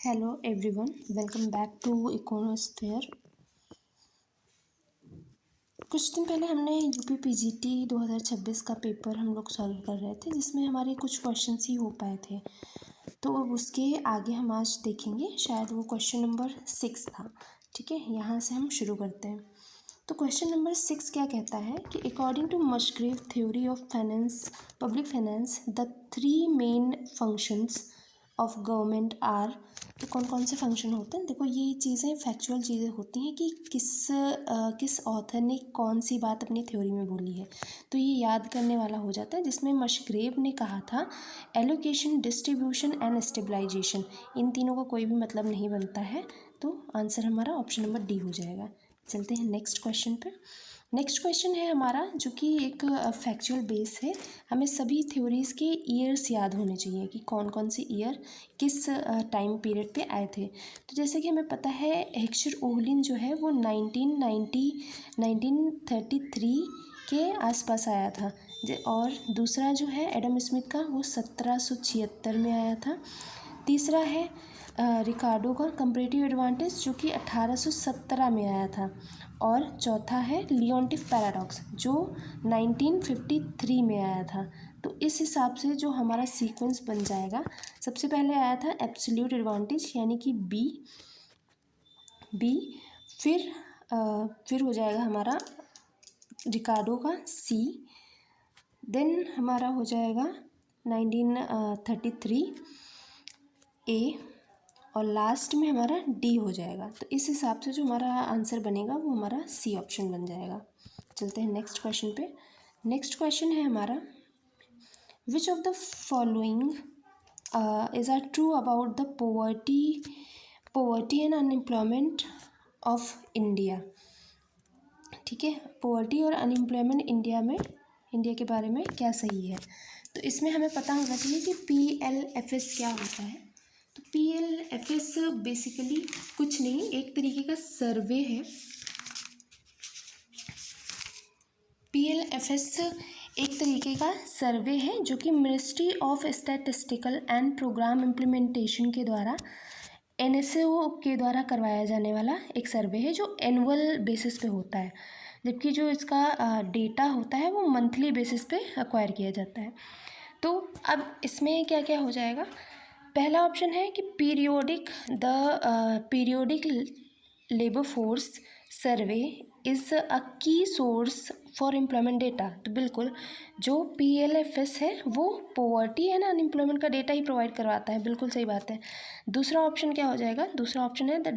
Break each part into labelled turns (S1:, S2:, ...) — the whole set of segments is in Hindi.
S1: Hello everyone, welcome back to Econosphere. कुछ दिन पहले हमने यूपी पीजीटी 2026 का पेपर हम लोग सॉल्व कर रहे थे, जिसमें हमारे कुछ क्वेश्चंस ही हो पाए थे। तो अब उसके आगे हम आज देखेंगे, शायद वो क्वेश्चन नंबर 6 था। ठीक है, यहाँ से हम शुरू करते हैं। तो क्वेश्चन नंबर 6 क्या कहता है कि according to Musgrave theory of finance, public finance, the three main functions of government are. तो कौन कौन से फंक्शन होते हैं? देखो, ये चीज़ें फैक्चुअल चीज़ें होती हैं कि किस ऑथर ने कौन सी बात अपनी थ्योरी में बोली है। तो ये याद करने वाला हो जाता है, जिसमें मस्ग्रेव ने कहा था एलोकेशन, डिस्ट्रीब्यूशन एंड स्टेबलाइजेशन। इन तीनों का कोई भी मतलब नहीं बनता है, तो आंसर हमारा ऑप्शन नंबर डी हो जाएगा। चलते हैं नेक्स्ट क्वेश्चन पे। नेक्स्ट क्वेश्चन है हमारा, जो कि एक फैक्चुअल बेस है। हमें सभी थ्योरीज़ के ईयर्स याद होने चाहिए कि कौन कौन से ईयर किस टाइम पीरियड पे आए थे। तो जैसे कि हमें पता है, हेक्सचर ओहलिन जो है वो 1933 के आसपास आया था। और दूसरा जो है एडम स्मिथ का, वो 1776 में आया था। तीसरा है रिकार्डो का कंपैरेटिव एडवांटेज, जो कि 1817 में आया था। और चौथा है लियोन्टिफ पैराडॉक्स, जो 1953 में आया था। तो इस हिसाब से जो हमारा सीक्वेंस बन जाएगा, सबसे पहले आया था एब्सोल्यूट एडवांटेज यानी कि बी। फिर हो जाएगा हमारा रिकार्डो का सी। देन हमारा हो जाएगा 1933 ए, और लास्ट में हमारा डी हो जाएगा। तो इस हिसाब से जो हमारा आंसर बनेगा वो हमारा सी ऑप्शन बन जाएगा। चलते हैं नेक्स्ट क्वेश्चन पे। नेक्स्ट क्वेश्चन है हमारा, which of the following is are true about the poverty and unemployment of India. ठीक है, पोवर्टी और अनएम्प्लॉयमेंट इंडिया के बारे में क्या सही है। तो इसमें हमें पता होना चाहिए कि PLFS क्या होता है। तो PLFS बेसिकली कुछ नहीं, एक तरीके का सर्वे है। PLFS एक तरीके का सर्वे है जो कि ministry of statistical and program implementation के द्वारा, NSO के द्वारा करवाया जाने वाला एक सर्वे है, जो एनुअल बेसिस पे होता है, जबकि जो इसका डेटा होता है वो मंथली बेसिस पे एक्वायर किया जाता है। तो अब इसमें क्या क्या हो जाएगा। पहला ऑप्शन है कि periodic labour force survey is a की सोर्स फॉर एम्प्लॉयमेंट डेटा। तो बिल्कुल जो PLFS है वो पोवर्टी एंड अनएम्प्लॉयमेंट का डेटा ही प्रोवाइड करवाता है, बिल्कुल सही बात है। दूसरा ऑप्शन क्या हो जाएगा? दूसरा ऑप्शन है the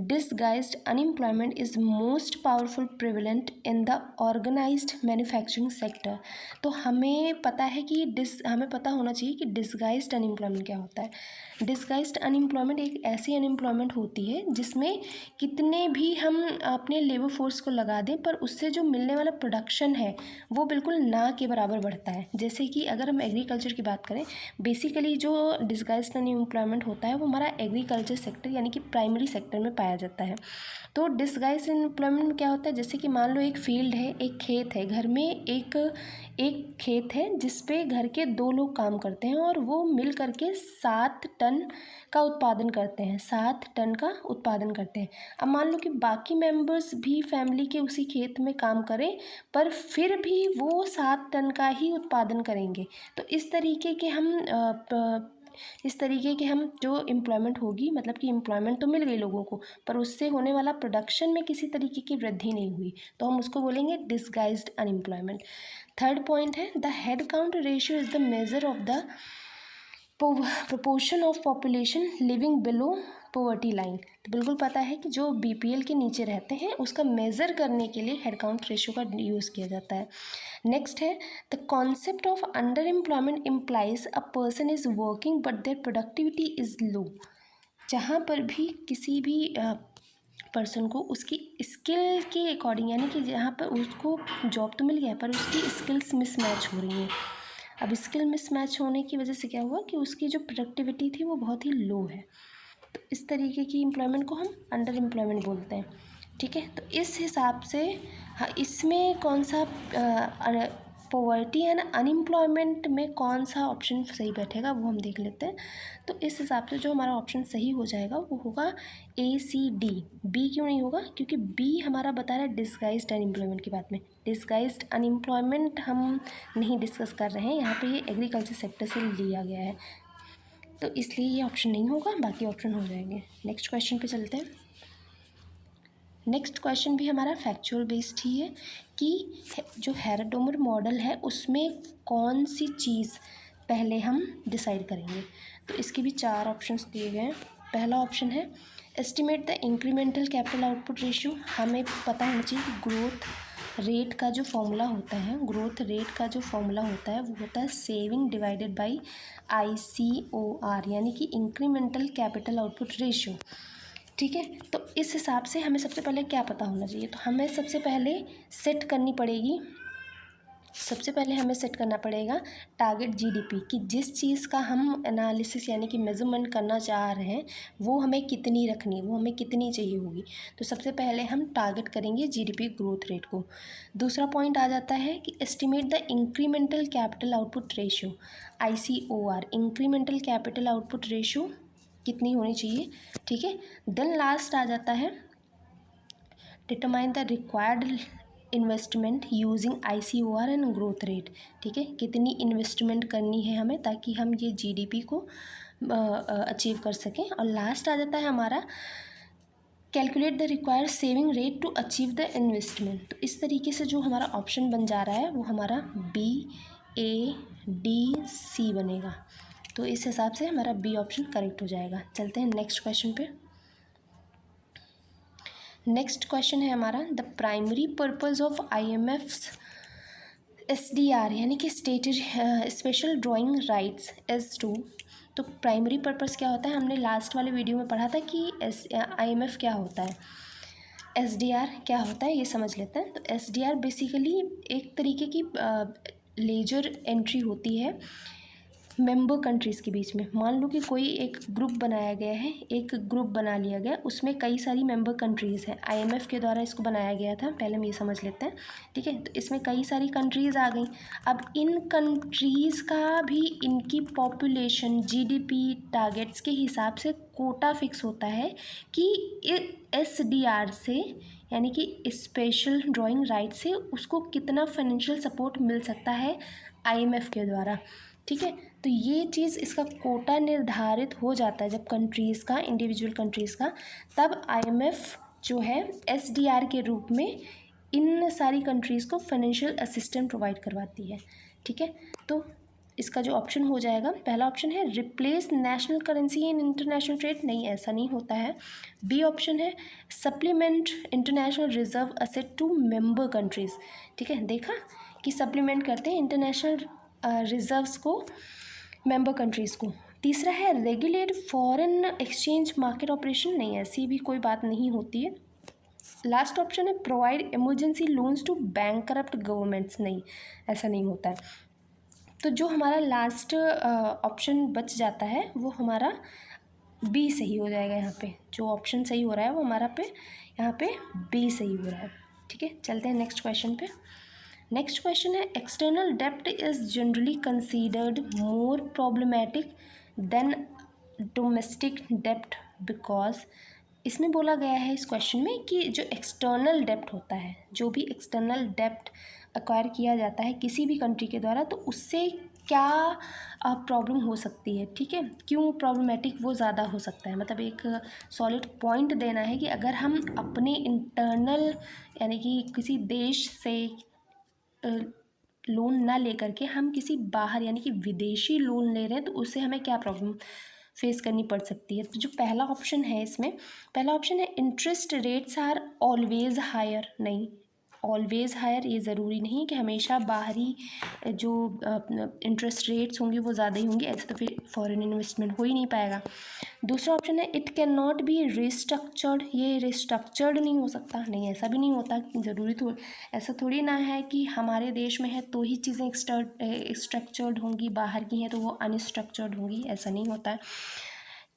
S1: disguised unemployment is most powerful prevalent in the organised manufacturing sector. तो हमें पता है कि हमें पता होना चाहिए कि डिसगाइज्ड अनएम्प्लॉयमेंट क्या होता है। डिसगाइज्ड अनएम्प्लॉयमेंट एक ऐसी अनएम्प्लॉयमेंट होती है जिसमें कितने भी हम अपने लेबर फोर्स को लगा दें, पर उससे जो मिलने वाला प्रोडक्शन है वो बिल्कुल ना के बराबर बढ़ता है। जैसे कि अगर हम एग्रीकल्चर की बात करें, बेसिकली जो डिसगाइज्ड अनएम्प्लॉयमेंट होता है वो हमारा एग्रीकल्चर सेक्टर यानी कि प्राइमरी सेक्टर में पाया जाता है। तो डिसगाइज्ड अनएम्प्लॉयमेंट में क्या होता है, जैसे कि मान लो एक फील्ड है, एक खेत है, घर में एक खेत है जिस पे घर के 2 लोग काम करते हैं, और वो मिल करके 7 टन का उत्पादन करते हैं, 7 टन का उत्पादन करते हैं। अब मान लो कि बाकी मेंबर्स भी फैमिली के उसी खेत में काम करें, पर फिर भी वो 7 टन का ही उत्पादन करेंगे। तो इस तरीके के हम जो एम्प्लॉयमेंट होगी, मतलब कि एम्प्लॉयमेंट तो मिल गई लोगों को, पर उससे होने वाला प्रोडक्शन में किसी तरीके की वृद्धि नहीं हुई, तो हम उसको बोलेंगे डिसगाइज्ड अनएम्प्लॉयमेंट। थर्ड पॉइंट है, the head count ratio is the measure of the proportion of population living below poverty line. तो बिल्कुल पता है कि जो BPL के नीचे रहते हैं उसका मेज़र करने के लिए हेड काउंट रेशियो का यूज़ किया जाता है। नेक्स्ट है, the concept of under employment implies a person is working but there productivity is low. जहाँ पर भी किसी भी पर्सन को उसकी स्किल के अकॉर्डिंग, यानी कि जहाँ पर उसको जॉब तो मिल गया पर उसकी स्किल्स मिसमैच हो रही हैं। अब स्किल मिसमैच होने की वजह से क्या हुआ कि उसकी जो प्रोडक्टिविटी थी वो बहुत ही लो है। तो इस तरीके की एम्प्लॉयमेंट को हम अंडर एम्प्लॉयमेंट बोलते हैं। ठीक है, तो इस हिसाब से हाँ, इसमें कौन सा पॉवर्टी एंड अनएम्प्लॉयमेंट में कौन सा ऑप्शन सही बैठेगा वो हम देख लेते हैं। तो इस हिसाब से जो हमारा ऑप्शन सही हो जाएगा वो होगा ACD। बी क्यों नहीं होगा? क्योंकि बी हमारा बता रहा है डिस्गाइज्ड अनएम्प्लॉयमेंट की बात में। डिस्गाइज्ड अनएम्प्लॉयमेंट हम नहीं डिस्कस कर रहे हैं यहाँ पे, ये एग्रीकल्चर सेक्टर से लिया गया है, तो इसलिए ये ऑप्शन नहीं होगा, बाकी ऑप्शन हो जाएंगे। नेक्स्ट क्वेश्चन पे चलते हैं। नेक्स्ट क्वेश्चन भी हमारा फैक्चुअल बेस्ड ही है कि जो हेराडोमर मॉडल है उसमें कौन सी चीज़ पहले हम डिसाइड करेंगे। तो इसके भी 4 ऑप्शंस दिए गए हैं। पहला ऑप्शन है estimate the incremental capital output ratio. हमें पता होना चाहिए कि ग्रोथ रेट का जो फॉर्मूला होता है, वो होता है सेविंग डिवाइडेड बाई ICOR, यानी कि इंक्रीमेंटल कैपिटल आउटपुट रेशियो। ठीक है, तो इस हिसाब से हमें सबसे पहले क्या पता होना चाहिए? तो हमें सबसे पहले सेट करना पड़ेगा टारगेट GDP, कि जिस चीज़ का हम एनालिसिस यानी कि मेज़रमेंट करना चाह रहे हैं वो हमें कितनी रखनी है, वो हमें कितनी चाहिए होगी। तो सबसे पहले हम टारगेट करेंगे GDP ग्रोथ रेट को। दूसरा पॉइंट आ जाता है कि estimate the incremental capital output ratio, ICOR, incremental capital output ratio कितनी होनी चाहिए। ठीक है, देन लास्ट आ जाता है determine the required investment using ICOR and growth rate. ठीक है, कितनी इन्वेस्टमेंट करनी है हमें ताकि हम ये GDP को अचीव कर सकें। और लास्ट आ जाता है हमारा calculate the required saving rate to achieve the investment. तो इस तरीके से जो हमारा ऑप्शन बन जा रहा है वो हमारा BADC बनेगा। तो इस हिसाब से हमारा बी ऑप्शन करेक्ट हो जाएगा। चलते हैं नेक्स्ट क्वेश्चन पे। नेक्स्ट क्वेश्चन है हमारा the primary purpose of IMF's SDR यानी कि stated special drawing rights is to. तो प्राइमरी पर्पस क्या होता है? हमने लास्ट वाले वीडियो में पढ़ा था कि IMF क्या होता है, SDR क्या होता है, ये समझ लेते हैं। तो SDR बेसिकली एक तरीके की लेजर एंट्री होती है मेंबर कंट्रीज़ के बीच में। मान लो कि कोई एक ग्रुप बनाया गया है, एक ग्रुप बना लिया गया, उसमें कई सारी मेंबर कंट्रीज़ हैं। IMF के द्वारा इसको बनाया गया था, पहले हम ये समझ लेते हैं। ठीक है, तो इसमें कई सारी कंट्रीज़ आ गई। अब इन कंट्रीज़ का भी इनकी पॉपुलेशन GDP टारगेट्स के हिसाब से कोटा फिक्स होता है कि SDR से यानी कि स्पेशल ड्राइंग राइट से उसको कितना फाइनेंशियल सपोर्ट मिल सकता है IMF के द्वारा। ठीक है, तो ये चीज़ इसका कोटा निर्धारित हो जाता है जब कंट्रीज़ का, इंडिविजुअल कंट्रीज़ का, तब IMF जो है SDR के रूप में इन सारी कंट्रीज़ को फाइनेंशियल असिस्टेंस प्रोवाइड करवाती है। ठीक है, तो इसका जो ऑप्शन हो जाएगा, पहला ऑप्शन है replace national currency in international trade. नहीं, ऐसा नहीं होता है। बी ऑप्शन है supplement international reserve asset to member countries. ठीक है, देखा कि सप्लीमेंट करते हैं इंटरनेशनल रिजर्व्स को मेंबर कंट्रीज़ को। तीसरा है regulate foreign exchange market operation. नहीं, ऐसी भी कोई बात नहीं होती है। लास्ट ऑप्शन है provide emergency loans to bank corrupt governments. नहीं, ऐसा नहीं होता है। तो जो हमारा लास्ट ऑप्शन बच जाता है वो हमारा बी सही हो जाएगा। यहाँ पे जो ऑप्शन सही हो रहा है वो हमारा यहाँ पे बी सही हो रहा है। ठीक है, चलते हैं नेक्स्ट क्वेश्चन पे। नेक्स्ट क्वेश्चन है external dept is generally considered more problematic then domestic dept because. इसमें बोला गया है इस क्वेश्चन में कि जो एक्सटर्नल डेप्ट होता है, जो भी एक्सटर्नल डेप्ट एक्वायर किया जाता है किसी भी कंट्री के द्वारा, तो उससे क्या प्रॉब्लम हो सकती है। ठीक है, क्यों प्रॉब्लमेटिक वो ज़्यादा हो सकता है, मतलब एक सॉलिड पॉइंट देना है कि अगर हम अपने इंटरनल यानी कि किसी देश से लोन ना लेकर के हम किसी बाहर यानी कि विदेशी लोन ले रहे हैं, तो उससे हमें क्या प्रॉब्लम फेस करनी पड़ सकती है। तो जो पहला ऑप्शन है इसमें, पहला ऑप्शन है interest rates are always higher. नहीं, ऑलवेज हायर ये ज़रूरी नहीं कि हमेशा बाहरी जो इंटरेस्ट रेट्स होंगी वो ज़्यादा ही होंगी, ऐसे तो फिर फॉरेन इन्वेस्टमेंट हो ही नहीं पाएगा। दूसरा ऑप्शन है it can not be restructured. ये रिस्ट्रक्चर्ड नहीं हो सकता। नहीं, ऐसा भी नहीं होता, ज़रूरी तो ऐसा थोड़ी ना है कि हमारे देश में है तो ही चीज़ें स्ट्रक्चर्ड होंगी, बाहर की हैं तो वो अनस्ट्रक्चर्ड होंगी, ऐसा नहीं होता है।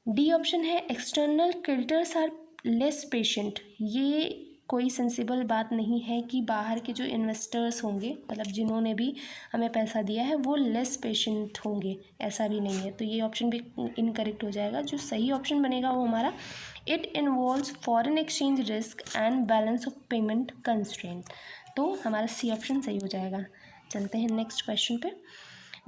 S1: डी ऑप्शन है external creditors are less patient. ये कोई सेंसिबल बात नहीं है कि बाहर के जो इन्वेस्टर्स होंगे, मतलब जिन्होंने भी हमें पैसा दिया है, वो लेस पेशेंट होंगे, ऐसा भी नहीं है। तो ये ऑप्शन भी इनकरेक्ट हो जाएगा। जो सही ऑप्शन बनेगा वो हमारा it involves foreign exchange risk and balance of payment constraint. तो हमारा सी ऑप्शन सही हो जाएगा। चलते हैं नेक्स्ट क्वेश्चन पे।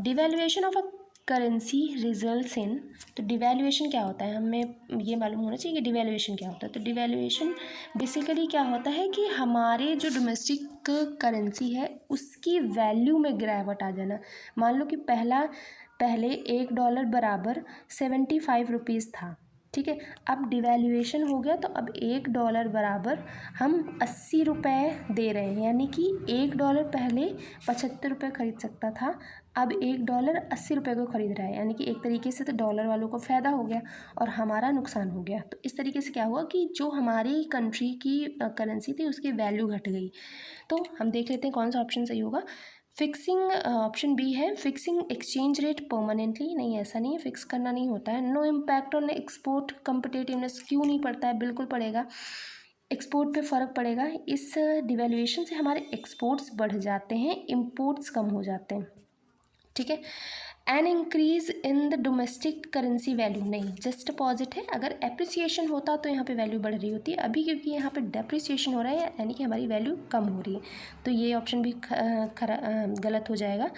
S1: Devaluation of a currency results in, तो डिवैल्यूएशन क्या होता है, हमें ये मालूम होना चाहिए कि डिवैल्यूएशन क्या होता है। तो डिवैल्यूएशन बेसिकली क्या होता है कि हमारे जो डोमेस्टिक करेंसी है उसकी वैल्यू में गिरावट आ जाना। मान लो कि पहले $1 बराबर 75 रुपीज़ था, ठीक है। अब डिवैल्यूएशन हो गया तो अब $1 बराबर हम 80 रुपये दे रहे हैं, यानी कि $1 पहले 75 रुपये खरीद सकता था, अब $1 80 रुपये को खरीद रहा है, यानी कि एक तरीके से तो डॉलर वालों को फ़ायदा हो गया और हमारा नुकसान हो गया। तो इस तरीके से क्या हुआ कि जो हमारी कंट्री की करेंसी थी उसकी वैल्यू घट गई। तो हम देख लेते हैं कौन सा ऑप्शन सही होगा। फिक्सिंग, ऑप्शन बी है, फिक्सिंग एक्सचेंज रेट परमानेंटली। नहीं, ऐसा नहीं है, फिक्स करना नहीं होता है। No impact on export competitiveness, क्यों नहीं पड़ता है, बिल्कुल पड़ेगा, एक्सपोर्ट पे फ़र्क पड़ेगा। इस डिवैल्यूएशन से हमारे एक्सपोर्ट्स बढ़ जाते हैं, इम्पोर्ट्स कम हो जाते हैं, ठीक है। An increase in the domestic currency value, नहीं, जस्ट अपोजिट है। अगर एप्रिसिएशन होता तो यहाँ पे वैल्यू बढ़ रही होती है, अभी क्योंकि यहाँ पे डेप्रिसिएशन हो रहा है यानी कि हमारी वैल्यू कम हो रही है, तो ये ऑप्शन भी गलत हो जाएगा।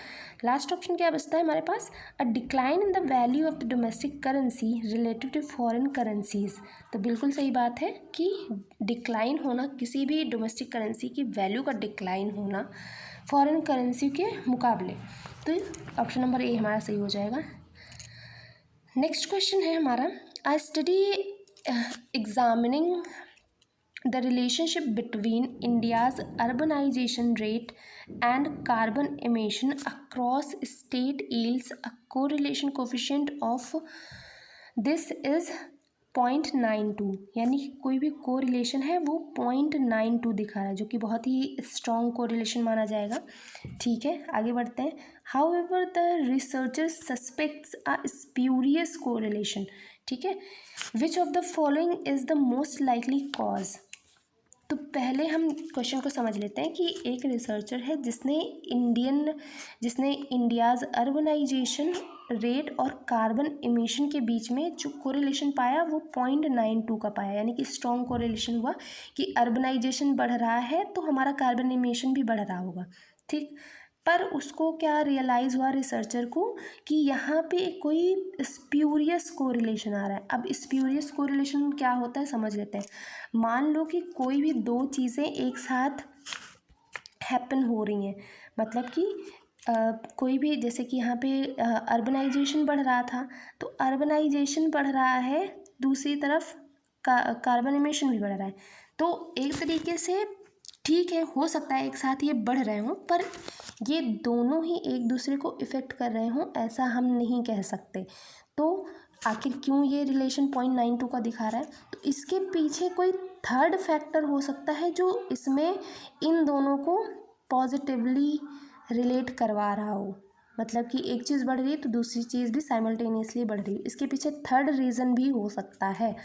S1: लास्ट ऑप्शन क्या बचता है हमारे पास, a decline in the value of the domestic currency relative to foreign currencies. तो बिल्कुल सही बात है कि डिक्लाइन होना, किसी भी डोमेस्टिक करेंसी की वैल्यू का डिक्लाइन होना फॉरेन करेंसी के मुकाबले, तो ऑप्शन नंबर ए हमारा सही हो जाएगा। नेक्स्ट क्वेश्चन है हमारा, I study examining the relationship between India's urbanisation rate and carbon emission across state yields a correlation coefficient of this is 0.92, यानी कि कोई भी कोरिलेशन है वो 0.92 दिखा रहा है, जो कि बहुत ही स्ट्रॉन्ग कोरिलेशन माना जाएगा, ठीक है। आगे बढ़ते हैं। How ever the researchers suspects a spurious correlation, ठीक है, विच of the following is the most likely cause. तो पहले हम क्वेश्चन को समझ लेते हैं कि एक रिसर्चर है जिसने इंडियाज़ अर्बनाइजेशन रेट और कार्बन एमिशन के बीच में जो कोरिलेशन पाया वो 0.92 का पाया, यानी कि स्ट्रॉन्ग कोरिलेशन हुआ कि अर्बनाइजेशन बढ़ रहा है तो हमारा कार्बन एमिशन भी बढ़ रहा होगा, ठीक। पर उसको क्या रियलाइज़ हुआ रिसर्चर को कि यहाँ पे कोई स्प्यूरियस कोरिलेशन आ रहा है। अब स्प्यूरियस कोरिलेशन क्या होता है समझ लेते हैं। मान लो कि कोई भी दो चीज़ें एक साथ हैपन हो रही हैं, मतलब कि कोई भी, जैसे कि यहाँ पे अर्बनाइजेशन बढ़ रहा था तो अर्बनाइजेशन बढ़ रहा है, दूसरी तरफ कार्बन एमिशन भी बढ़ रहा है, तो एक तरीके से ठीक है, हो सकता है एक साथ ये बढ़ रहे हों, पर ये दोनों ही एक दूसरे को इफ़ेक्ट कर रहे हों ऐसा हम नहीं कह सकते। तो आखिर क्यों ये रिलेशन 0.92 का दिखा रहा है, तो इसके पीछे कोई थर्ड फैक्टर हो सकता है जो इसमें इन दोनों को पॉजिटिवली रिलेट करवा रहा हो, मतलब कि एक चीज़ बढ़ रही है तो दूसरी चीज़ भी साइमल्टेनियसली बढ़ रही है, इसके पीछे थर्ड रीज़न भी हो सकता है।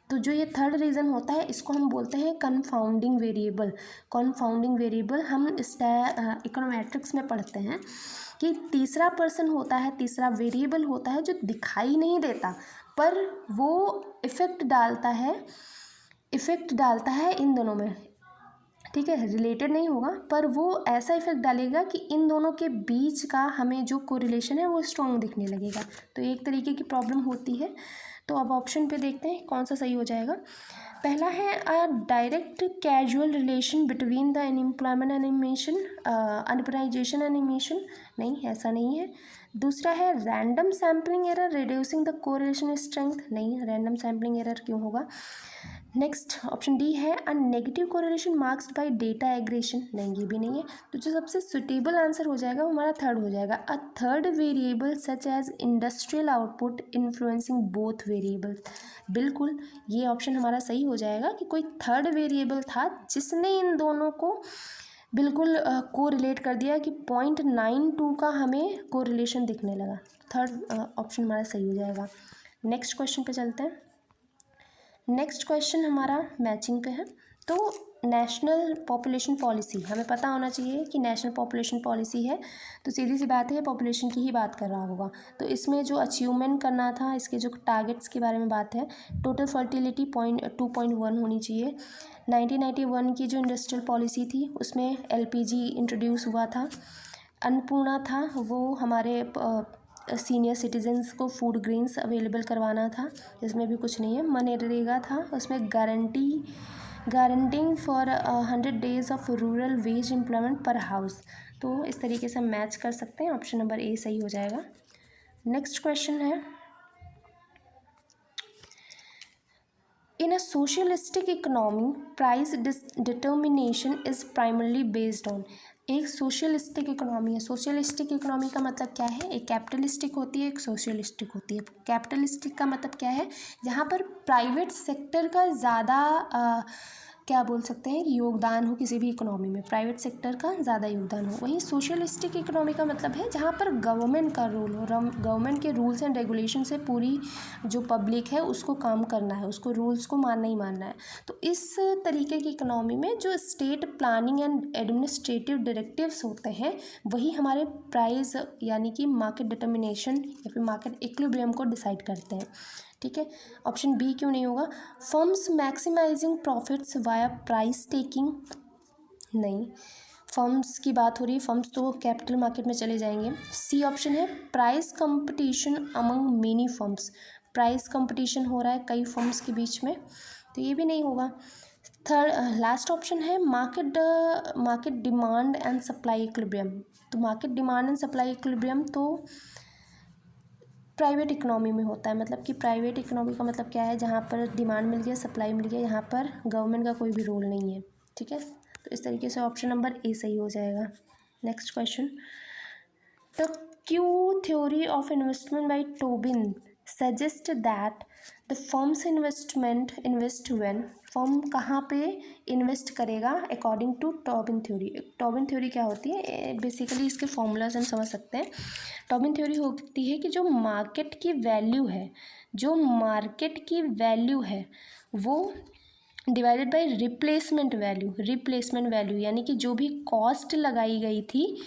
S1: तो जो ये थर्ड रीज़न होता है इसको हम बोलते हैं कन्फाउंडिंग वेरिएबल। कन्फाउंडिंग वेरिएबल हम इकोनोमेट्रिक्स में पढ़ते हैं कि तीसरा पर्सन होता है, तीसरा वेरिएबल होता है जो दिखाई नहीं देता पर वो इफ़ेक्ट डालता है इन दोनों में, ठीक है, रिलेटेड नहीं होगा पर वो ऐसा इफेक्ट डालेगा कि इन दोनों के बीच का हमें जो कोरिलेशन है वो स्ट्रॉन्ग दिखने लगेगा। तो एक तरीके की प्रॉब्लम होती है। तो अब ऑप्शन पे देखते हैं कौन सा सही हो जाएगा। पहला है a direct casual relation between the unemployment and emission, urbanisation and emission, नहीं ऐसा नहीं है। दूसरा है random sampling error reducing the correlation strength, नहीं, रैंडम सैम्पलिंग एरर क्यों होगा। नेक्स्ट ऑप्शन डी है a negative correlation marks by data aggregation, नहीं ये भी नहीं है। तो जो सबसे सुटेबल आंसर हो जाएगा वो हमारा थर्ड हो जाएगा, a third variable such as industrial output influencing both variables. बिल्कुल ये ऑप्शन हमारा सही हो जाएगा कि कोई थर्ड वेरिएबल था जिसने इन दोनों को बिल्कुल कोरिलेट कर दिया कि 0.92 का हमें कोरिलेशन दिखने लगा। थर्ड ऑप्शन हमारा सही हो जाएगा। नेक्स्ट क्वेश्चन पे चलते हैं। नेक्स्ट क्वेश्चन हमारा मैचिंग पे है। तो नेशनल पॉपुलेशन पॉलिसी, हमें पता होना चाहिए कि नेशनल पॉपुलेशन पॉलिसी है तो सीधी सी बात है पॉपुलेशन की ही बात कर रहा होगा। तो इसमें जो अचीवमेंट करना था, इसके जो टारगेट्स के बारे में बात है, टोटल फर्टिलिटी 2.1 होनी चाहिए। 1991 की जो इंडस्ट्रियल पॉलिसी थी उसमें LPG इंट्रोड्यूस हुआ था। अन्नपूर्णा था, वो हमारे सीनियर सिटीजन्स को फूड ग्रेन्स अवेलेबल करवाना था, इसमें भी कुछ नहीं है। मनरेगा था, उसमें guaranteeing for 100 days of rural veg employment पर हाउस। तो इस तरीके से हम मैच कर सकते हैं, ऑप्शन नंबर ए सही हो जाएगा। नेक्स्ट क्वेश्चन है, in a socialistic economy price determination is primarily based on. एक सोशलिस्टिक इकोनॉमी है, सोशलिस्टिक इकोनॉमी का मतलब क्या है, एक कैपिटलिस्टिक होती है, एक सोशलिस्टिक होती है। कैपिटलिस्टिक का मतलब क्या है, जहाँ पर प्राइवेट सेक्टर का ज़्यादा क्या बोल सकते हैं कि योगदान हो, किसी भी इकोनॉमी में प्राइवेट सेक्टर का ज़्यादा योगदान हो। वहीं सोशलिस्टिक इकोनॉमी का मतलब है जहाँ पर गवर्नमेंट का रोल हो, गवर्नमेंट के रूल्स एंड रेगुलेशन से पूरी जो पब्लिक है उसको काम करना है, उसको रूल्स को मानना ही मानना है। तो इस तरीके की इकोनॉमी में जो state planning and administrative directives होते हैं वही हमारे प्राइस यानी कि मार्केट डिटर्मिनेशन या फिर मार्केट इक्विलिब्रियम को डिसाइड करते हैं। ठीक है, ऑप्शन बी क्यों नहीं होगा। Firms maximising profits via price taking, नहीं, फर्म्स की बात हो रही है, फर्म्स तो कैपिटल मार्केट में चले जाएंगे। सी ऑप्शन है price competition among many firms, price competition हो रहा है कई फर्म्स के बीच में, तो ये भी नहीं होगा। थर्ड लास्ट ऑप्शन है market demand and supply equilibrium, तो market demand and supply equilibrium तो प्राइवेट इकोनॉमी में होता है। मतलब कि प्राइवेट इकोनॉमी का मतलब क्या है, जहाँ पर डिमांड मिल गया, सप्लाई मिल गया, यहाँ पर गवर्नमेंट का कोई भी रोल नहीं है। ठीक है, तो इस तरीके से ऑप्शन नंबर ए सही हो जाएगा। Next question, the Q theory of investment by Tobin suggest that the firms invest when, firm कहाँ पे इन्वेस्ट करेगा according to Tobin theory. Tobin theory क्या होती है, बेसिकली इसके फॉर्मूलाज हम समझ सकते हैं। टोबिन थ्योरी होती है कि जो मार्केट की वैल्यू है, जो मार्केट की वैल्यू है वो डिवाइडेड बाय रिप्लेसमेंट वैल्यू यानी कि जो भी कॉस्ट लगाई गई थी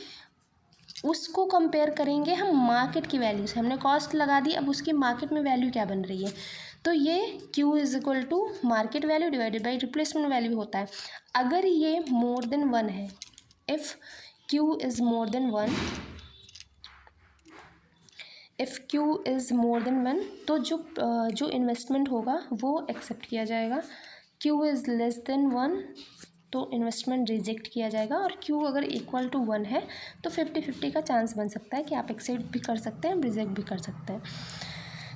S1: उसको कंपेयर करेंगे हम मार्केट की वैल्यू से। हमने कॉस्ट लगा दी, अब उसकी मार्केट में वैल्यू क्या बन रही है, तो ये Q is equal to market value divided by replacement value होता है। अगर ये मोर देन 1 है, if Q is more than 1 तो जो इन्वेस्टमेंट होगा वो एक्सेप्ट किया जाएगा। Q इज़ लेस देन 1 तो इन्वेस्टमेंट रिजेक्ट किया जाएगा, और Q अगर इक्वल टू 1 है तो 50-50 का चांस बन सकता है कि आप एक्सेप्ट भी कर सकते हैं, रिजेक्ट भी कर सकते हैं।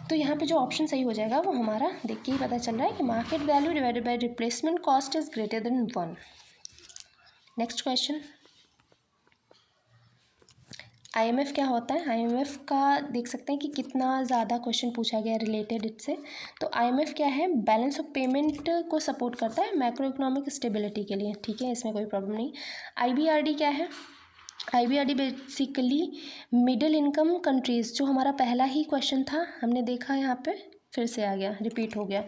S1: तो यहाँ पे जो ऑप्शन सही हो जाएगा वो हमारा देख के ही पता चल रहा है कि market value divided by replacement cost is greater than 1। Next question, IMF क्या होता है। IMF का देख सकते हैं कि कितना ज़्यादा क्वेश्चन पूछा गया रिलेटेड इससे। तो IMF क्या है, बैलेंस ऑफ पेमेंट को सपोर्ट करता है मैक्रो इकोनॉमिक स्टेबिलिटी के लिए। ठीक है, इसमें कोई प्रॉब्लम नहीं। IBRD क्या है, IBRD basically middle income countries, जो हमारा पहला ही क्वेश्चन था हमने देखा, यहाँ पे फिर से आ गया, रिपीट हो गया,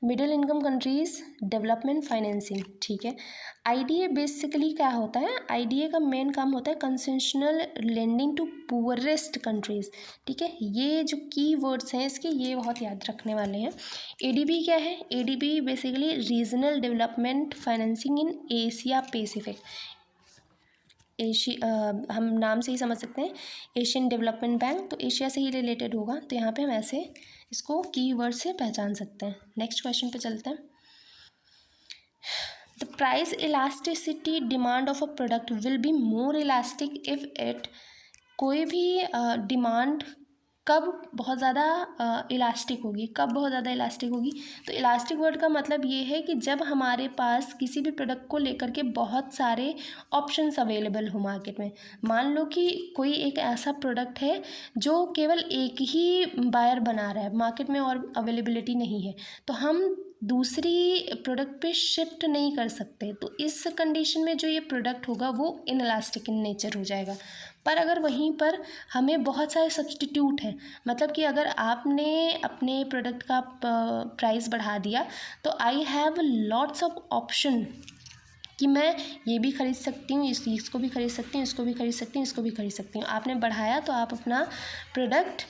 S1: middle income countries development financing. ठीक है, IDA बेसिकली क्या होता है, IDA का मेन काम होता है concessional lending to poorest countries. ठीक है, ये जो की वर्ड्स हैं इसके, ये बहुत याद रखने वाले हैं। ADB क्या है, ADB basically regional development financing in Asia Pacific. हम नाम से ही समझ सकते हैं एशियन डेवलपमेंट बैंक, तो एशिया से ही रिलेटेड होगा, तो यहाँ पे हम ऐसे इसको कीवर्ड से पहचान सकते हैं। नेक्स्ट क्वेश्चन पे चलते हैं। The price elasticity demand of a product will be more elastic if it, कोई भी डिमांड कब बहुत ज़्यादा इलास्टिक होगी, कब बहुत ज़्यादा इलास्टिक होगी, तो इलास्टिक वर्ड का मतलब ये है कि जब हमारे पास किसी भी प्रोडक्ट को लेकर के बहुत सारे ऑप्शंस अवेलेबल हो मार्केट में। मान लो कि कोई एक ऐसा प्रोडक्ट है जो केवल एक ही बायर बना रहा है, मार्केट में और अवेलेबिलिटी नहीं है, तो हम दूसरी प्रोडक्ट पे शिफ्ट नहीं कर सकते, तो इस कंडीशन में जो ये प्रोडक्ट होगा वो इनइलास्टिक इन नेचर हो जाएगा। पर अगर वहीं पर हमें बहुत सारे सब्स्टिट्यूट हैं, मतलब कि अगर आपने अपने प्रोडक्ट का प्राइस बढ़ा दिया तो I have lots of option कि मैं ये भी खरीद सकती हूँ, इसको भी खरीद सकती हूँ, इसको भी खरीद सकती हूँ, इसको भी खरीद सकती हूँ। आपने बढ़ाया तो आप अपना प्रोडक्ट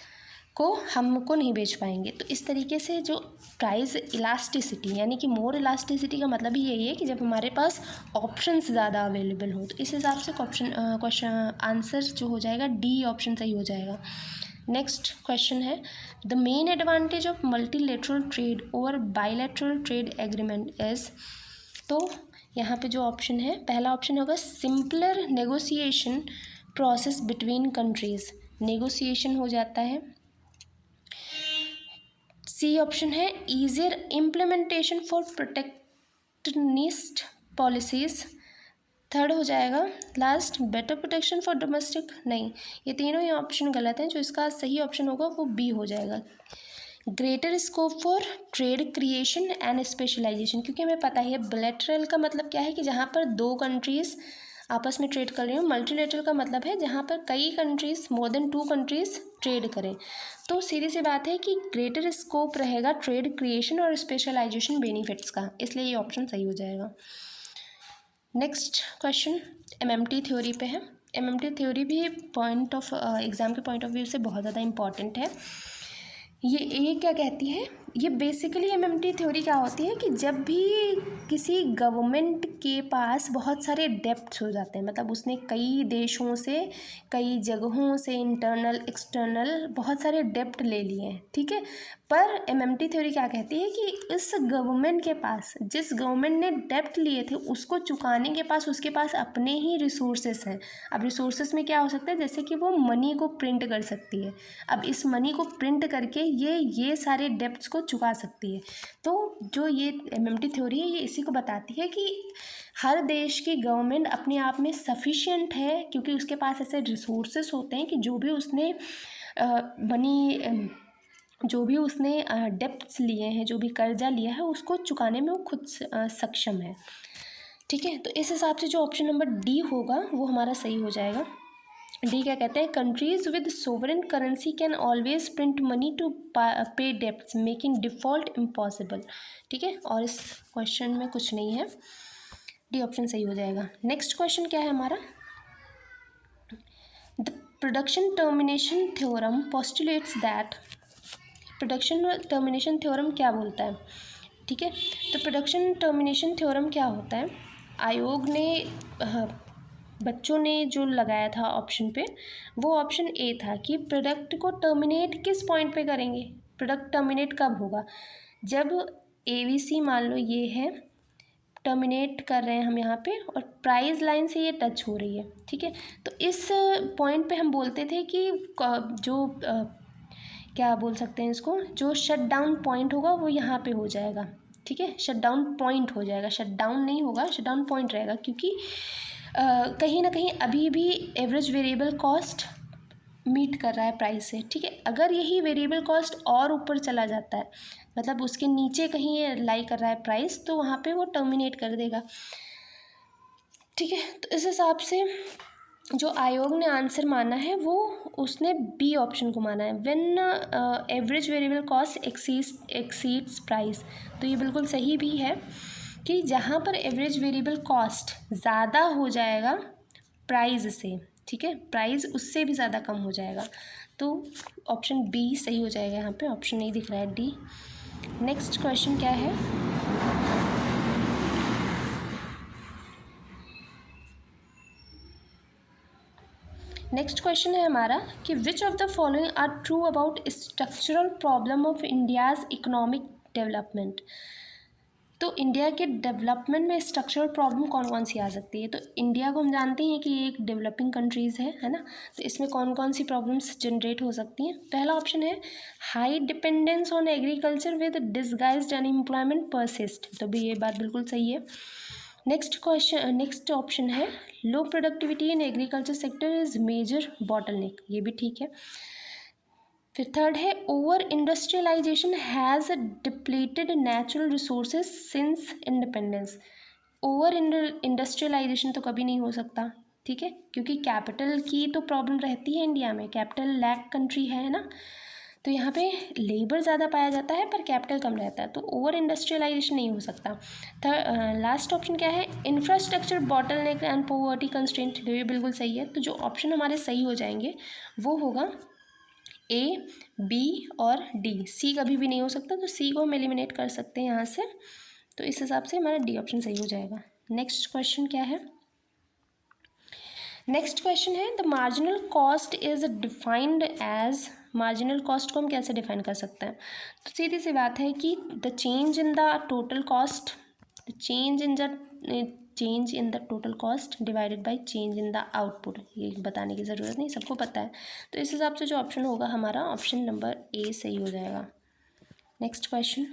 S1: को हमको नहीं बेच पाएंगे। तो इस तरीके से जो प्राइस इलास्टिसिटी, यानी कि मोर इलास्टिसिटी का मतलब ही यही है कि जब हमारे पास ऑप्शंस ज़्यादा अवेलेबल हो, तो इस हिसाब से क्वेश्चन आंसर जो हो जाएगा डी ऑप्शन सही हो जाएगा। नेक्स्ट क्वेश्चन है, the main advantage of multilateral trade over bilateral trade agreement is. तो यहाँ पे जो ऑप्शन है, पहला ऑप्शन होगा simpler negotiation process between countries, negotiation हो जाता है। सी ऑप्शन है easier implementation for protectionist policies. Third हो जाएगा last better protection for domestic. नहीं, ये तीनों ही ऑप्शन गलत हैं। जो इसका सही ऑप्शन होगा वो बी हो जाएगा, greater scope for trade creation and specialisation. क्योंकि हमें पता है बिलेटरल का मतलब क्या है कि जहाँ पर दो कंट्रीज़ आपस में ट्रेड कर रही हूँ। मल्टीलेटरल का मतलब है जहाँ पर कई countries, more than 2 countries trade करें। तो सीधी सी बात है कि ग्रेटर स्कोप रहेगा ट्रेड क्रिएशन और स्पेशलाइजेशन बेनिफिट्स का, इसलिए ये ऑप्शन सही हो जाएगा। नेक्स्ट क्वेश्चन एमएमटी थ्योरी पे है। एमएमटी थ्योरी भी पॉइंट ऑफ एग्ज़ाम के पॉइंट ऑफ व्यू से बहुत ज़्यादा इंपॉर्टेंट है। ये क्या कहती है, ये बेसिकली एमएमटी थ्योरी क्या होती है कि जब भी किसी गवर्नमेंट के पास बहुत सारे डेब्ट्स हो जाते हैं, मतलब उसने कई देशों से, कई जगहों से, इंटरनल एक्सटर्नल बहुत सारे डेब्ट ले लिए हैं, ठीक है। पर एमएमटी थ्योरी क्या कहती है कि इस गवर्नमेंट के पास, जिस गवर्नमेंट ने डेब्ट लिए थे उसको चुकाने के पास उसके पास अपने ही रिसोर्सेस हैं। अब रिसोर्सेस में क्या हो सकता है, जैसे कि वो मनी को प्रिंट कर सकती है। अब इस मनी को प्रिंट करके ये सारे डेब्ट्स को चुका सकती है। तो जो ये एमएमटी थ्योरी है ये इसी को बताती है कि हर देश की गवर्नमेंट अपने आप में सफिशिएंट है, क्योंकि उसके पास ऐसे रिसोर्सेस होते हैं कि जो भी उसने डेब्ट्स लिए हैं, जो भी कर्जा लिया है, उसको चुकाने में वो खुद सक्षम है, ठीक है। तो इस हिसाब से जो ऑप्शन नंबर डी होगा वो हमारा सही हो जाएगा। डी क्या कहते हैं, countries with sovereign currency can always print money to pay debts making default impossible, ठीक है। और इस क्वेश्चन में कुछ नहीं है, डी ऑप्शन सही हो जाएगा। नेक्स्ट क्वेश्चन क्या है हमारा, the production termination theorem postulates that. Production termination theorem क्या बोलता है, ठीक है। तो प्रोडक्शन टर्मिनेशन थ्योरम क्या होता है, आयोग ने बच्चों ने जो लगाया था ऑप्शन पे, वो ऑप्शन ए था कि प्रोडक्ट को टर्मिनेट किस पॉइंट पे करेंगे, प्रोडक्ट टर्मिनेट कब होगा, जब एबीसी मान लो ये है, टर्मिनेट कर रहे हैं हम यहाँ पे और प्राइस लाइन से ये टच हो रही है, ठीक है। तो इस पॉइंट पे हम बोलते थे कि जो क्या बोल सकते हैं इसको, जो शट डाउन पॉइंट होगा वो यहाँ पे हो जाएगा, ठीक है। शट डाउन पॉइंट हो जाएगा, शट डाउन नहीं होगा, शट डाउन पॉइंट रहेगा, क्योंकि कहीं ना कहीं अभी भी एवरेज वेरिएबल कॉस्ट मीट कर रहा है प्राइस से, ठीक है। अगर यही वेरिएबल कॉस्ट और ऊपर चला जाता है, मतलब उसके नीचे कहीं लाई कर रहा है प्राइस, तो वहाँ पे वो टर्मिनेट कर देगा, ठीक है। तो इस हिसाब से जो आयोग ने आंसर माना है वो उसने बी ऑप्शन को माना है, when average variable cost exceeds price. तो ये बिल्कुल सही भी है कि जहाँ पर एवरेज वेरिएबल कॉस्ट ज़्यादा हो जाएगा प्राइस से, ठीक है, प्राइस उससे भी ज़्यादा कम हो जाएगा, तो ऑप्शन बी सही हो जाएगा। यहाँ पे ऑप्शन नहीं दिख रहा है, डी। नेक्स्ट क्वेश्चन क्या है, नेक्स्ट क्वेश्चन है हमारा कि which of the following are true about structural problem of India's economic development. तो इंडिया के डेवलपमेंट में स्ट्रक्चरल प्रॉब्लम कौन कौन सी आ सकती है। तो इंडिया को हम जानते हैं कि ये एक डेवलपिंग कंट्रीज़ है ना। तो इसमें कौन कौन सी प्रॉब्लम्स जनरेट हो सकती हैं। पहला ऑप्शन है high dependence on agriculture with disguised unemployment persist, तो भी ये बात बिल्कुल सही है। नेक्स्ट ऑप्शन है low productivity in agriculture sector is major bottleneck, ये भी ठीक है। फिर थर्ड है over industrialisation has depleted natural resources since independence. Over industrialisation तो कभी नहीं हो सकता, ठीक है, क्योंकि कैपिटल की तो प्रॉब्लम रहती है इंडिया में, कैपिटल लैक कंट्री है ना। तो यहाँ पे लेबर ज़्यादा पाया जाता है पर कैपिटल कम रहता है, तो ओवर इंडस्ट्रियलाइजेशन नहीं हो सकता। लास्ट ऑप्शन क्या है, infrastructure bottleneck and poverty constraint, ये बिल्कुल सही है। तो जो ऑप्शन हमारे सही हो जाएंगे वो होगा ए, बी और डी। सी कभी भी नहीं हो सकता, तो सी को हम एलिमिनेट कर सकते हैं यहाँ से। तो इस हिसाब से हमारा डी ऑप्शन सही हो जाएगा। नेक्स्ट क्वेश्चन क्या है, नेक्स्ट क्वेश्चन है the marginal cost is defined as, marginal cost को हम कैसे डिफाइन कर सकते हैं। तो सीधी सी बात है कि the change in the total cost, the change in the total cost divided by change in the output, ये बताने की ज़रूरत नहीं, सबको पता है। तो इस हिसाब से जो ऑप्शन होगा हमारा ऑप्शन नंबर ए सही हो जाएगा। Next question,